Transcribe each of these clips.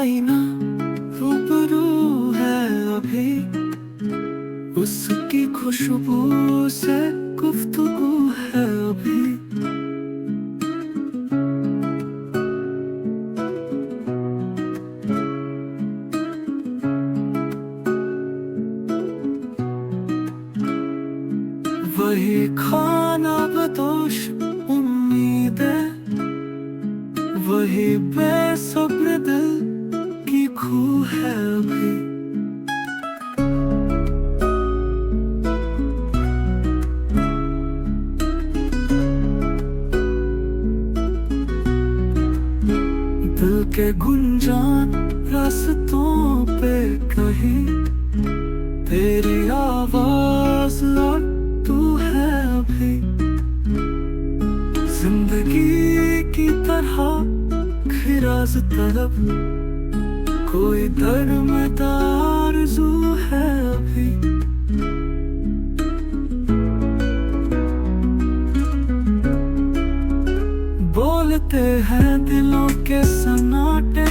आईना रूबरू है अभी, उसकी खुशबू से गुफ्तगू है अभी। वही खाना बदोश उम्मीदें, वही बेसब्र दिल की खू है अभी। दिल के गुंजान रास्तों पे कहीं, तेरी आवाज और तू है अभी। जिंदगी की तरह खिराज तलब, कोई दरमदार आरज़ू है अभी। बोलते हैं दिलों के सन्नाटे,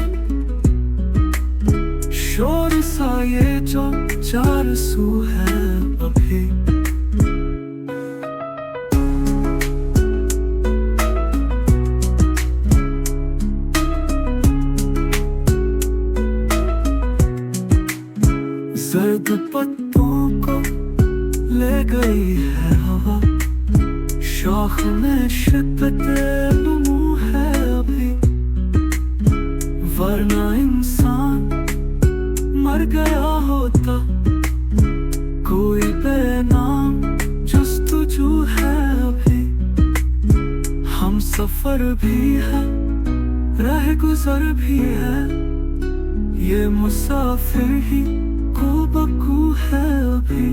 शोर सा ये जो चार सू है अभी। सर्द पत्तों को ले गई है हवा, शौक में शिद्दते नमू है अभी। वरना इंसान मर गया होता, कोई बेनाम जस्तजू है अभी। हम सफर भी है, रह गुजर भी है, ये मुसाफिर ही को बकू है अभी।